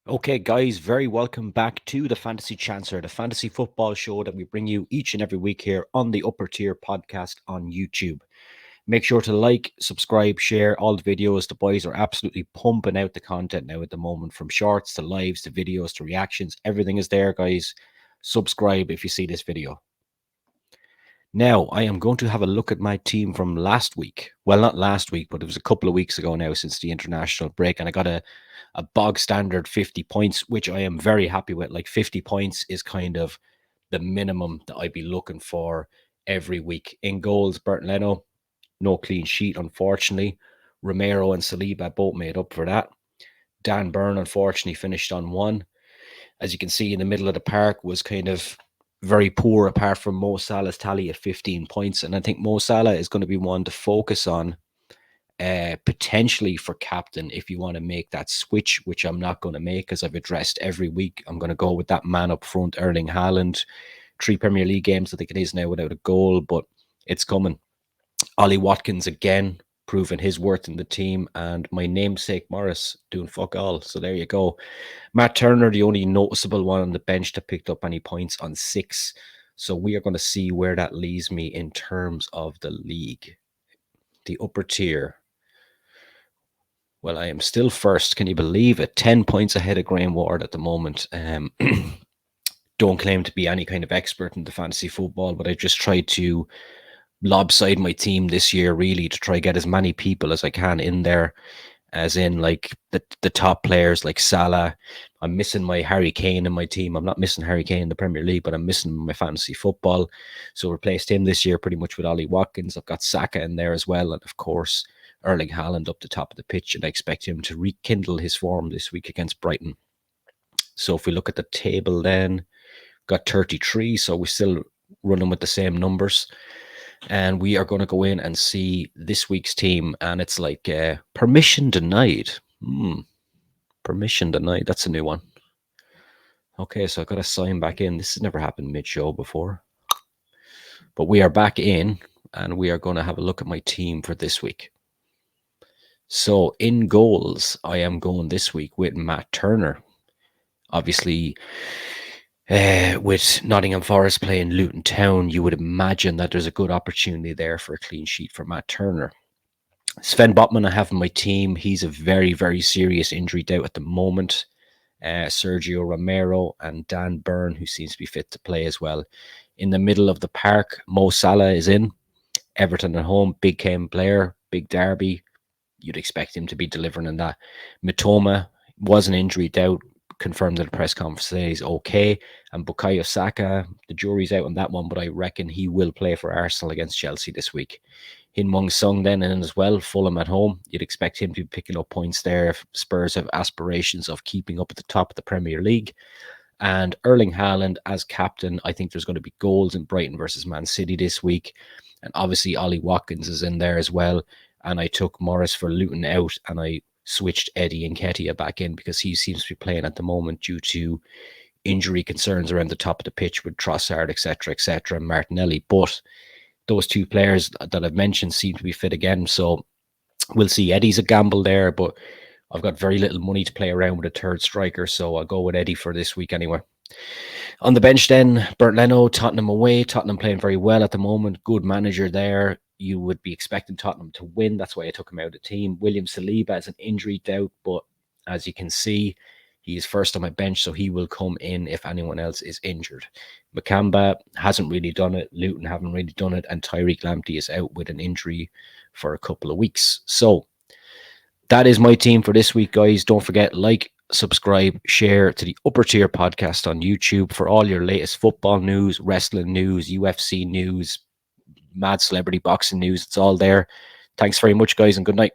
Okay, guys, very welcome back to the Fantasy Chancer, the fantasy football show that we bring you each and every week here on the Upper Tier podcast on YouTube. Make sure to like, subscribe, share all the videos. The boys are absolutely pumping out the content now at the moment, from shorts to lives to videos to reactions. Everything is there, guys. Subscribe if you see this video. Now, I am going to have a look at my team from last week. Well, not last week, but it was a couple of weeks ago now since the international break. And I got a bog standard 50 points, which I am very happy with. Like 50 points is kind of the minimum that I'd be looking for every week. In goals, Bernd Leno, no clean sheet, unfortunately. Romero and Saliba both made up for that. Dan Burn, unfortunately, finished on one. As you can see, in the middle of the park was kind of very poor, apart from Mo Salah's tally of 15 points. And I think Mo Salah is going to be one to focus on potentially for captain if you want to make that switch, which I'm not going to make, as I've addressed every week. I'm going to go with that man up front, Erling Haaland. 3 Premier League games, I think it is now, without a goal, but it's coming. Ollie Watkins again, proving his worth in the team, and my namesake Maurice doing fuck all. So there you go. Matt Turner, the only noticeable one on the bench that picked up any points on 6. So we are going to see where that leaves me in terms of the league. The upper tier. Well, I am still first. Can you believe it? 10 points ahead of Graham Ward at the moment. Don't claim to be any kind of expert in the fantasy football, but I just tried to lopside my team this year, really, to try get as many people as I can in there, as in like the top players like Salah. I'm missing my Harry Kane in my team. I'm not missing Harry Kane in the Premier League, but I'm missing my fantasy football. So replaced him this year pretty much with Ollie Watkins. I've got Saka in there as well. And of course, Erling Haaland up the top of the pitch. And I expect him to rekindle his form this week against Brighton. So if we look at the table then, got 33. So we're still running with the same numbers. And we are going to go in and see this week's team. And it's like permission denied. Permission denied. That's a new one. Okay, so I've got to sign back in. This has never happened mid-show before. But we are back in, and we are going to have a look at my team for this week. So in goals, I am going this week with Matt Turner. Obviously, with Nottingham Forest playing Luton Town, you would imagine that there's a good opportunity there for a clean sheet for Matt Turner. Sven Botman I have in my team. He's a very, very serious injury doubt at the moment. Sergio Romero and Dan Burn, who seems to be fit to play as well. In the middle of the park, Mo Salah is in. Everton at home, big game player, big derby. You'd expect him to be delivering in that. Mitoma was an injury doubt, confirmed at a press conference today he's okay. And Bukayo Saka, the jury's out on that one, but I reckon he will play for Arsenal against Chelsea this week. Hin-Mung Sung then in as well, Fulham at home. You'd expect him to be picking up points there if Spurs have aspirations of keeping up at the top of the Premier League. And Erling Haaland as captain, I think there's going to be goals in Brighton versus Man City this week. And obviously Ollie Watkins is in there as well. And I took Maurice for Luton out, and I switched Eddie Nketiah back in because he seems to be playing at the moment due to injury concerns around the top of the pitch with Trossard, etc., and Martinelli. But those two players that I've mentioned seem to be fit again. So we'll see. Eddie's a gamble there, but I've got very little money to play around with a third striker, so I'll go with Eddie for this week anyway. On the bench then, Bernd Leno, Tottenham away. Tottenham playing very well at the moment. Good manager there. You would be expecting Tottenham to win. That's why I took him out of the team. William Saliba is an injury doubt, but as you can see, he is first on my bench, so he will come in if anyone else is injured. Makamba hasn't really done it. Luton haven't really done it. And Tyreek Lamptey is out with an injury for a couple of weeks. So that is my team for this week, guys. Don't forget, like, subscribe, share to the Upper Tier podcast on YouTube for all your latest football news, wrestling news, UFC news, mad celebrity boxing news. It's all there. Thanks very much, guys, and good night.